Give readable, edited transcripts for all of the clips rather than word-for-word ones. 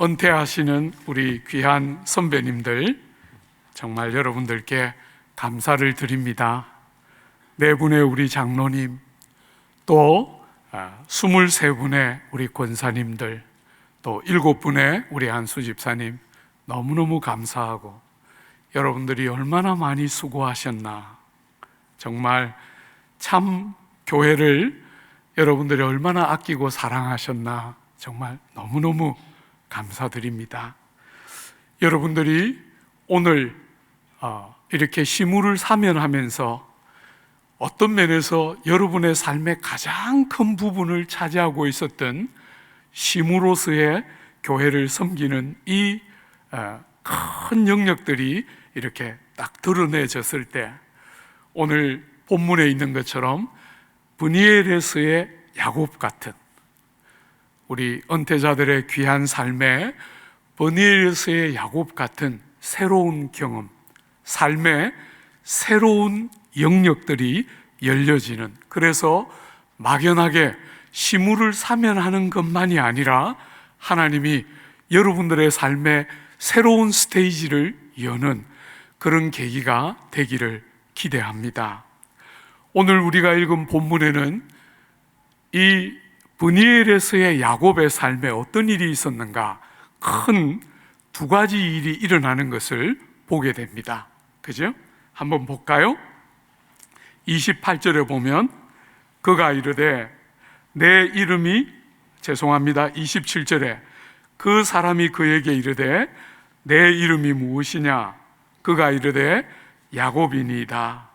은퇴하시는 우리 귀한 선배님들, 정말 여러분들께 감사를 드립니다. 네 분의 우리 장로님, 또 23분의 우리 권사님들, 또 7분의 우리 한수 집사님, 너무너무 감사하고, 여러분들이 얼마나 많이 수고하셨나. 정말 참 교회를 여러분들이 얼마나 아끼고 사랑하셨나. 정말 너무너무 감사드립니다. 여러분들이 오늘 이렇게 시무를 사면하면서 어떤 면에서 여러분의 삶의 가장 큰 부분을 차지하고 있었던 시무로서의 교회를 섬기는 이 큰 영역들이 이렇게 딱 드러내졌을 때, 오늘 본문에 있는 것처럼 브니엘에서의 야곱 같은 우리 은퇴자들의 귀한 삶에 브니엘에서의 야곱 같은 새로운 경험, 삶의 새로운 영역들이 열려지는, 그래서 막연하게 시무를 사면하는 것만이 아니라 하나님이 여러분들의 삶의 새로운 스테이지를 여는 그런 계기가 되기를 기대합니다. 오늘 우리가 읽은 본문에는 이 브니엘에서의 야곱의 삶에 어떤 일이 있었는가, 큰 두 가지 일이 일어나는 것을 보게 됩니다. 그죠? 한번 볼까요? 28절에 보면 그가 이르되 내 이름이, 27절에 그 사람이 그에게 이르되 내 이름이 무엇이냐? 그가 이르되 야곱이니이다.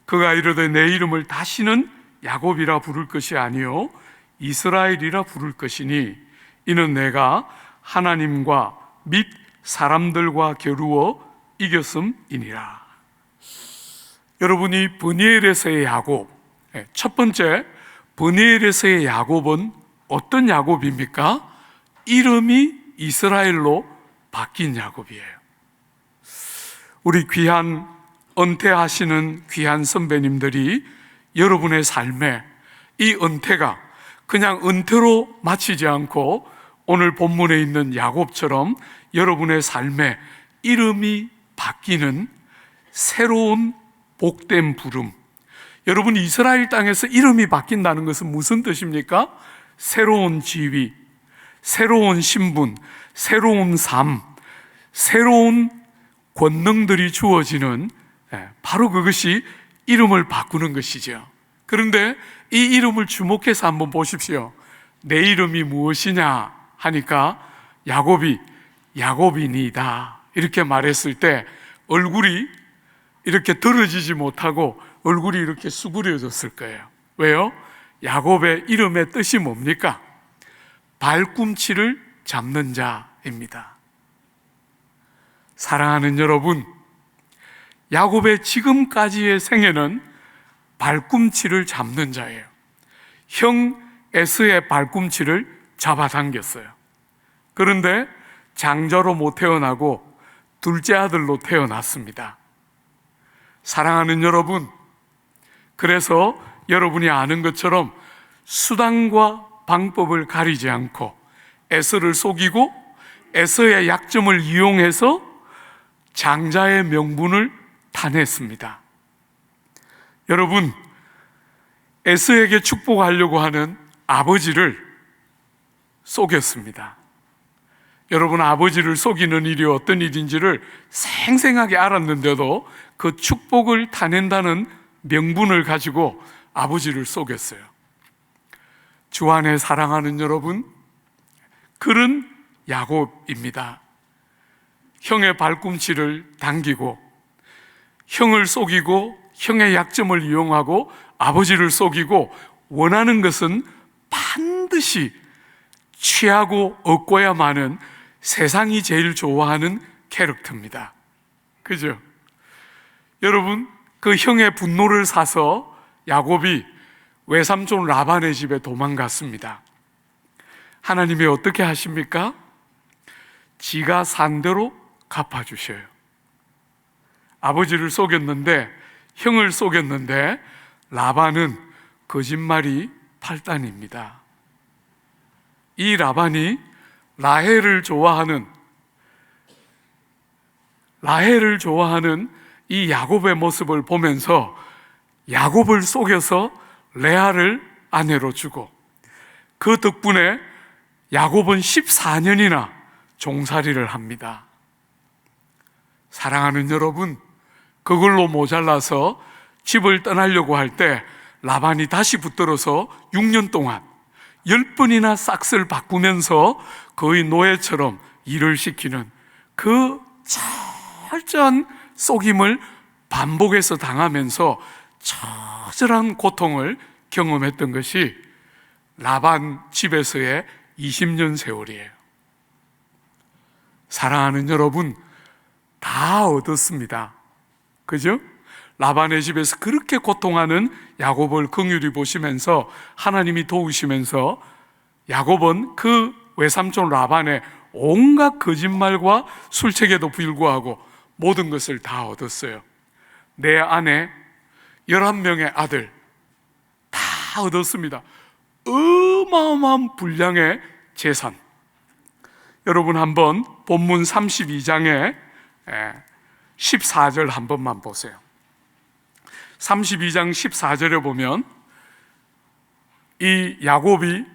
그가 이르되 내 이름을 다시는 야곱이라 부를 것이 아니요 이스라엘이라 부를 것이니 이는 내가 하나님과 및 사람들과 겨루어 이겼음이니라. 여러분이 브니엘에서의 야곱, 첫 번째 브니엘에서의 야곱은 어떤 야곱입니까? 이름이 이스라엘로 바뀐 야곱이에요. 우리 귀한 은퇴하시는 귀한 선배님들이 여러분의 삶에 이 은퇴가 그냥 은퇴로 마치지 않고 오늘 본문에 있는 야곱처럼 여러분의 삶에 이름이 바뀌는 새로운 복된 부름. 여러분, 이스라엘 땅에서 이름이 바뀐다는 것은 무슨 뜻입니까? 새로운 지위, 새로운 신분, 새로운 삶, 새로운 권능들이 주어지는, 바로 그것이 이름을 바꾸는 것이죠. 그런데 이 이름을 주목해서 한번 보십시오. 내 이름이 무엇이냐 하니까 야곱이 야곱이니이다 이렇게 말했을 때 얼굴이 이렇게 들어지지 못하고 얼굴이 이렇게 수그려졌을 거예요. 왜요? 야곱의 이름의 뜻이 뭡니까? 발꿈치를 잡는 자입니다. 사랑하는 여러분, 야곱의 지금까지의 생애는 발꿈치를 잡는 자예요. 형 에서의 발꿈치를 잡아당겼어요. 그런데 장자로 못 태어나고 둘째 아들로 태어났습니다. 사랑하는 여러분, 그래서 여러분이 아는 것처럼 수단과 방법을 가리지 않고 에서를 속이고 에서의 약점을 이용해서 장자의 명분을 타냈습니다. 여러분, 에서에게 축복하려고 하는 아버지를 속였습니다. 여러분, 아버지를 속이는 일이 어떤 일인지를 생생하게 알았는데도 그 축복을 타낸다는 명분을 가지고 아버지를 속였어요. 주 안에 사랑하는 여러분, 그런 야곱입니다. 형의 발꿈치를 당기고 형을 속이고 형의 약점을 이용하고 아버지를 속이고 원하는 것은 반드시 취하고 얻고야만은 세상이 제일 좋아하는 캐릭터입니다. 그죠? 여러분, 그 형의 분노를 사서 야곱이 외삼촌 라반의 집에 도망갔습니다. 하나님이 어떻게 하십니까? 지가 산 대로 갚아주셔요. 아버지를 속였는데, 형을 속였는데 라반은 거짓말이 8단입니다. 이 라반이 라헬을 좋아하는 이 야곱의 모습을 보면서 야곱을 속여서 레아를 아내로 주고, 그 덕분에 야곱은 14년이나 종살이를 합니다. 사랑하는 여러분, 그걸로 모자라서 집을 떠나려고 할 때 라반이 다시 붙들어서 6년 동안 10번이나 싹스를 바꾸면서 거의 노예처럼 일을 시키는 그 철저한 속임을 반복해서 당하면서 처절한 고통을 경험했던 것이 라반 집에서의 20년 세월이에요. 사랑하는 여러분, 다 얻었습니다. 그죠? 라반의 집에서 그렇게 고통하는 야곱을 긍휼히 보시면서 하나님이 도우시면서 야곱은 그 외삼촌 라반의 온갖 거짓말과 술책에도 불구하고 모든 것을 다 얻었어요. 내 아내 11명의 아들 다 얻었습니다. 어마어마한 분량의 재산. 여러분 한번 본문 32장에 14절 한 번만 보세요. 32장 14절에 보면 이 야곱이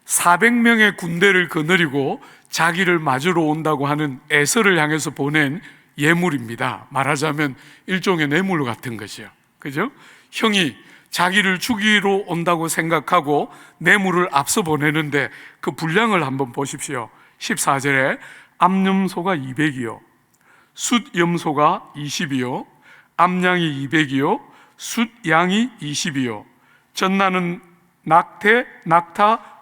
400명의 군대를 거느리고 자기를 맞으러 온다고 하는 에서를 향해서 보낸 예물입니다. 말하자면 일종의 뇌물 같은 것이요. 그죠? 형이 자기를 죽이러 온다고 생각하고 뇌물을 앞서 보내는데 그 분량을 한번 보십시오. 14절에 암염소가 200이요, 숫염소가 20이요, 암양이 200이요, 숫양이 20이요, 전나는 낙타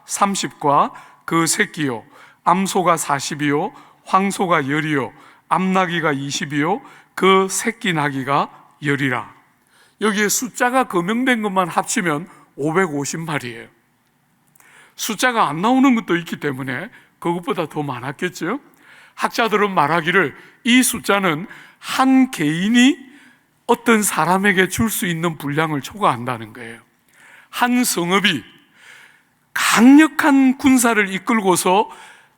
30과 그 새끼요, 암소가 40이요, 황소가 10이요, 암나귀가 20이요, 그 새끼 나귀가 10이라. 여기에 숫자가 거명된 것만 합치면 550마리예요. 숫자가 안 나오는 것도 있기 때문에 그것보다 더 많았겠죠. 학자들은 말하기를 이 숫자는 한 개인이 어떤 사람에게 줄 수 있는 분량을 초과한다는 거예요. 한 성읍이 강력한 군사를 이끌고서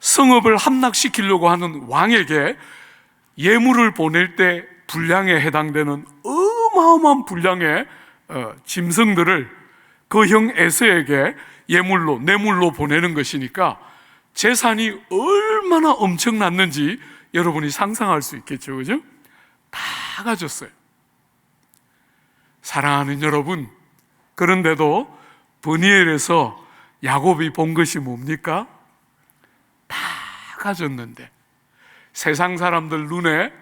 성읍을 함락시키려고 하는 왕에게 예물을 보낼 때 분량에 해당되는 어마어마한 분량의 짐승들을 그 형 에서에게 예물로, 뇌물로 보내는 것이니까 재산이 얼마나 엄청났는지 여러분이 상상할 수 있겠죠. 그죠? 다 가졌어요. 사랑하는 여러분, 그런데도 브니엘에서 야곱이 본 것이 뭡니까? 다 가졌는데 세상 사람들 눈에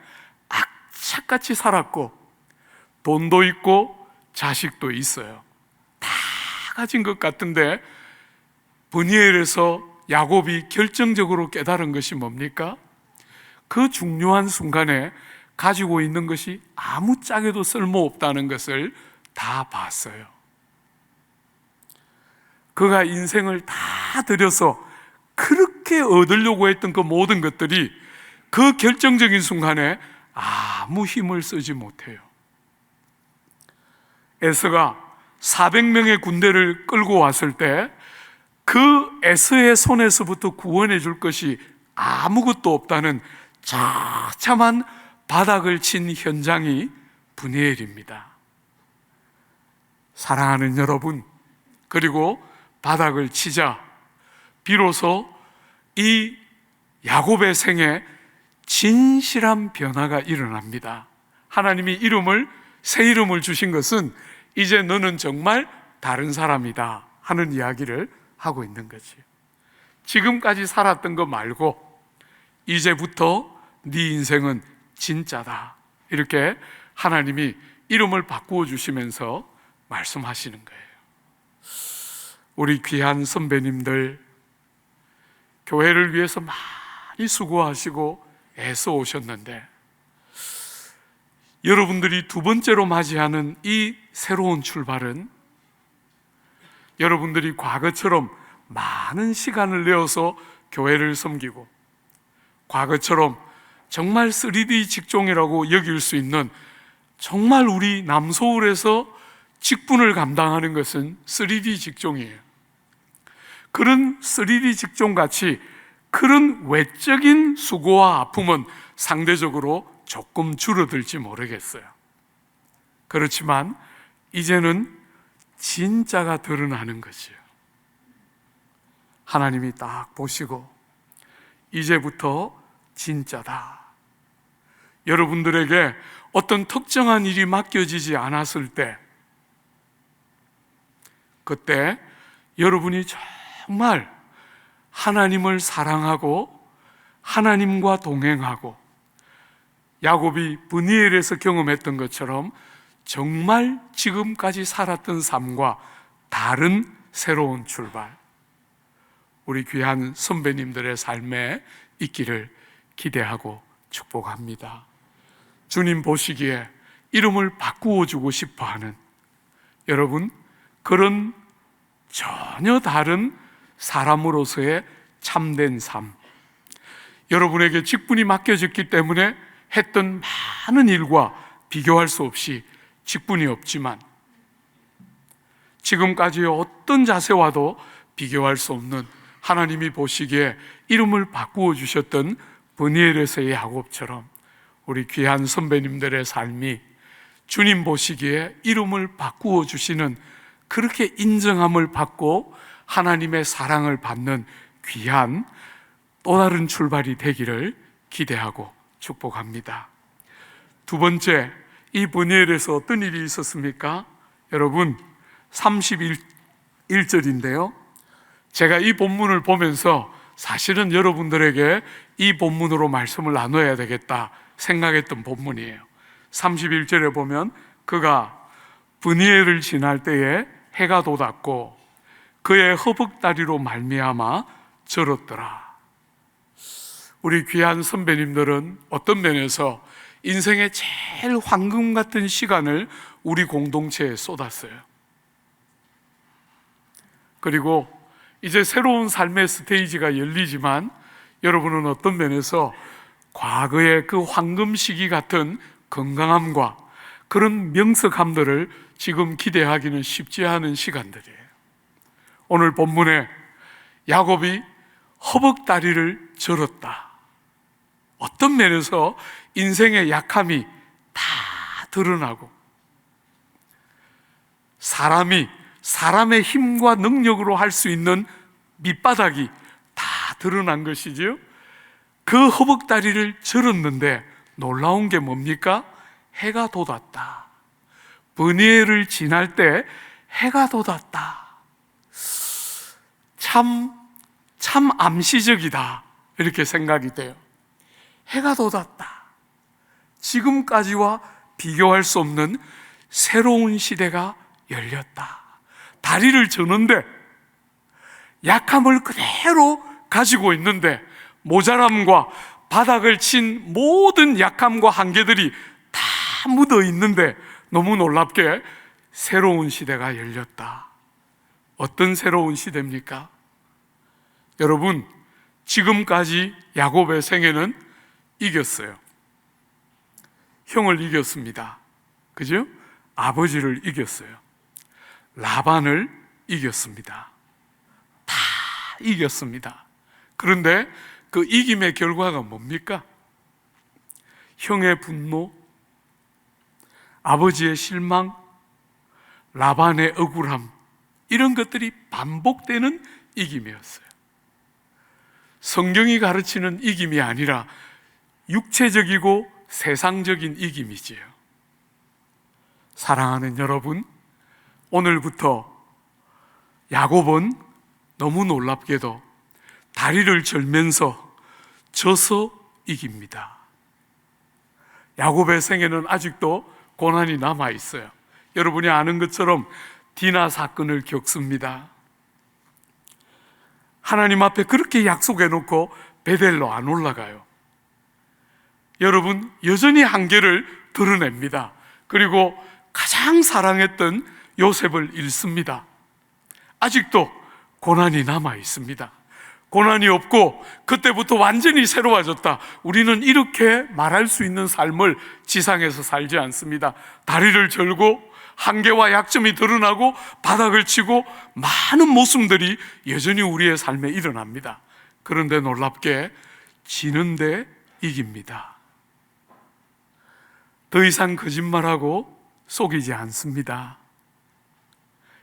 악착같이 살았고 돈도 있고 자식도 있어요. 다 가진 것 같은데 브니엘에서 야곱이 결정적으로 깨달은 것이 뭡니까? 그 중요한 순간에 가지고 있는 것이 아무짝에도 쓸모없다는 것을 다 봤어요. 그가 인생을 다 들여서 그렇게 얻으려고 했던 그 모든 것들이 그 결정적인 순간에 아무 힘을 쓰지 못해요. 에서가 400명의 군대를 끌고 왔을 때 그 에서의 손에서부터 구원해 줄 것이 아무것도 없다는 처참한 바닥을 친 현장이 브니엘입니다. 사랑하는 여러분, 그리고 바닥을 치자 비로소 이 야곱의 생에 진실한 변화가 일어납니다. 하나님이 새 이름을 주신 것은 이제 너는 정말 다른 사람이다 하는 이야기를 하고 있는 거지. 지금까지 살았던 거 말고 이제부터 네 인생은 진짜다, 이렇게 하나님이 이름을 바꾸어 주시면서 말씀하시는 거예요. 우리 귀한 선배님들, 교회를 위해서 많이 수고하시고 애써 오셨는데 여러분들이 두 번째로 맞이하는 이 새로운 출발은 여러분들이 과거처럼 많은 시간을 내어서 교회를 섬기고 과거처럼 정말 3D 직종이라고 여길 수 있는, 정말 우리 남서울에서 직분을 감당하는 것은 3D 직종이에요. 그런 3D 직종같이 그런 외적인 수고와 아픔은 상대적으로 조금 줄어들지 모르겠어요. 그렇지만 이제는 진짜가 드러나는 것이에요. 하나님이 딱 보시고 이제부터 진짜다. 여러분들에게 어떤 특정한 일이 맡겨지지 않았을 때, 그때 여러분이 정말 하나님을 사랑하고 하나님과 동행하고 야곱이 브니엘에서 경험했던 것처럼 정말 지금까지 살았던 삶과 다른 새로운 출발, 우리 귀한 선배님들의 삶에 있기를 기대하고 축복합니다. 주님 보시기에 이름을 바꾸어 주고 싶어 하는 여러분, 그런 전혀 다른 사람으로서의 참된 삶, 여러분에게 직분이 맡겨졌기 때문에 했던 많은 일과 비교할 수 없이 직분이 없지만 지금까지의 어떤 자세와도 비교할 수 없는, 하나님이 보시기에 이름을 바꾸어 주셨던 브니엘에서의 야곱처럼 우리 귀한 선배님들의 삶이 주님 보시기에 이름을 바꾸어 주시는, 그렇게 인정함을 받고 하나님의 사랑을 받는 귀한 또 다른 출발이 되기를 기대하고 축복합니다. 두 번째, 이 브니엘에서 어떤 일이 있었습니까? 여러분, 31절인데요, 제가 이 본문을 보면서 사실은 여러분들에게 이 본문으로 말씀을 나눠야 되겠다 생각했던 본문이에요. 31절에 보면 그가 브니엘을 지날 때에 해가 돋았고 그의 허벅다리로 말미암아 절었더라. 우리 귀한 선배님들은 어떤 면에서 인생의 제일 황금 같은 시간을 우리 공동체에 쏟았어요. 그리고 이제 새로운 삶의 스테이지가 열리지만 여러분은 어떤 면에서 과거의 그 황금 시기 같은 건강함과 그런 명석함들을 지금 기대하기는 쉽지 않은 시간들이에요. 오늘 본문에 야곱이 허벅다리를 절었다. 어떤 면에서 인생의 약함이 다 드러나고 사람의 힘과 능력으로 할 수 있는 밑바닥이 다 드러난 것이지요. 그 허벅다리를 절었는데 놀라운 게 뭡니까? 해가 돋았다. 브니엘을 지날 때 해가 돋았다. 참 암시적이다, 이렇게 생각이 돼요. 해가 돋았다. 지금까지와 비교할 수 없는 새로운 시대가 열렸다. 다리를 저는데 약함을 그대로 가지고 있는데 모자람과 바닥을 친 모든 약함과 한계들이 다 묻어 있는데 너무 놀랍게 새로운 시대가 열렸다. 어떤 새로운 시대입니까? 여러분, 지금까지 야곱의 생애는 이겼어요. 형을 이겼습니다. 그죠? 아버지를 이겼어요. 라반을 이겼습니다. 다 이겼습니다. 그런데 그 이김의 결과가 뭡니까? 형의 분노, 아버지의 실망, 라반의 억울함, 이런 것들이 반복되는 이김이었어요. 성경이 가르치는 이김이 아니라 육체적이고 세상적인 이김이지요. 사랑하는 여러분, 오늘부터 야곱은 너무 놀랍게도 다리를 절면서 져서 이깁니다. 야곱의 생에는 아직도 고난이 남아 있어요. 여러분이 아는 것처럼 디나 사건을 겪습니다. 하나님 앞에 그렇게 약속해 놓고 베델로 안 올라가요. 여러분, 여전히 한계를 드러냅니다. 그리고 가장 사랑했던 요셉을 잃습니다. 아직도 고난이 남아 있습니다. 고난이 없고 그때부터 완전히 새로워졌다, 우리는 이렇게 말할 수 있는 삶을 지상에서 살지 않습니다. 다리를 절고 한계와 약점이 드러나고 바닥을 치고 많은 모순들이 여전히 우리의 삶에 일어납니다. 그런데 놀랍게 지는데 이깁니다. 더 이상 거짓말하고 속이지 않습니다.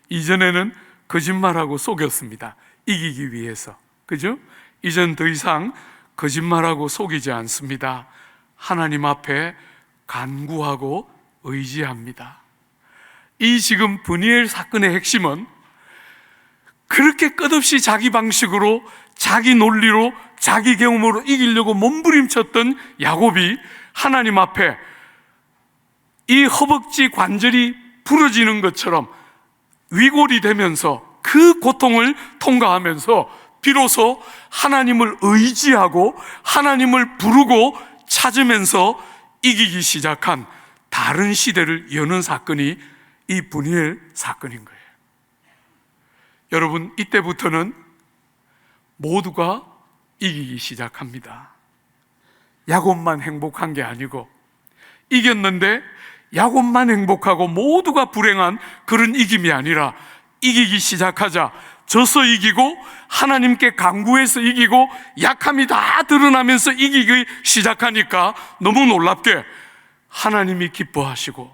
이전에는 거짓말하고 속였습니다. 이기기 위해서. 그죠? 이젠 더 이상 거짓말하고 속이지 않습니다. 하나님 앞에 간구하고 의지합니다. 이 지금 브니엘 사건의 핵심은 그렇게 끝없이 자기 방식으로, 자기 논리로, 자기 경험으로 이기려고 몸부림쳤던 야곱이 하나님 앞에 이 허벅지 관절이 부러지는 것처럼 위골이 되면서 그 고통을 통과하면서 비로소 하나님을 의지하고 하나님을 부르고 찾으면서 이기기 시작한 다른 시대를 여는 사건이 이 브니엘 사건인 거예요. 여러분, 이때부터는 모두가 이기기 시작합니다. 야곱만 행복한 게 아니고, 이겼는데 야곱만 행복하고 모두가 불행한 그런 이김이 아니라, 이기기 시작하자 져서 이기고 하나님께 간구해서 이기고 약함이 다 드러나면서 이기기 시작하니까 너무 놀랍게 하나님이 기뻐하시고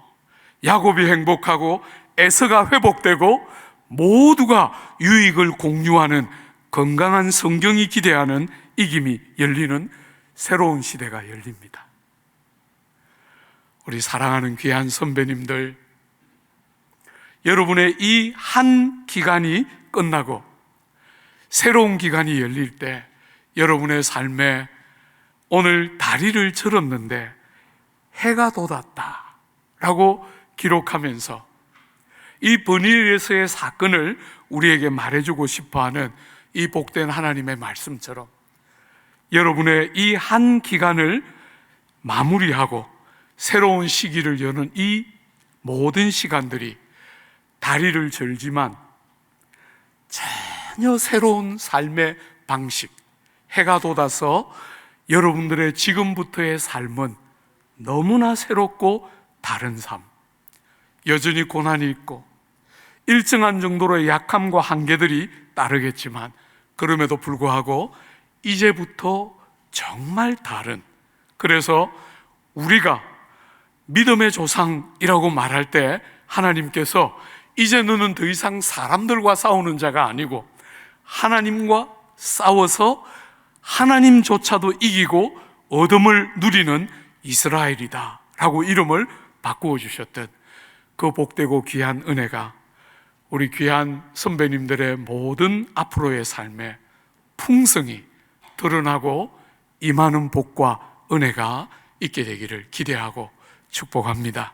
야곱이 행복하고 에서가 회복되고 모두가 유익을 공유하는 건강한 성경이 기대하는 이김이 열리는 새로운 시대가 열립니다. 우리 사랑하는 귀한 선배님들, 여러분의 이 한 기간이 끝나고 새로운 기간이 열릴 때 여러분의 삶에 오늘 다리를 절었는데 해가 돋았다 라고 기록하면서 이 브니엘에서의 사건을 우리에게 말해주고 싶어하는 이 복된 하나님의 말씀처럼 여러분의 이 한 기간을 마무리하고 새로운 시기를 여는 이 모든 시간들이 다리를 절지만 전혀 새로운 삶의 방식, 해가 돋아서 여러분들의 지금부터의 삶은 너무나 새롭고 다른 삶, 여전히 고난이 있고 일정한 정도로의 약함과 한계들이 따르겠지만 그럼에도 불구하고 이제부터 정말 다른, 그래서 우리가 믿음의 조상이라고 말할 때 하나님께서 이제 너는 더 이상 사람들과 싸우는 자가 아니고 하나님과 싸워서 하나님조차도 이기고 어둠을 누리는 이스라엘이다 라고 이름을 바꾸어 주셨던 그 복되고 귀한 은혜가 우리 귀한 선배님들의 모든 앞으로의 삶에 풍성히 드러나고 임하는 복과 은혜가 있게 되기를 기대하고 축복합니다.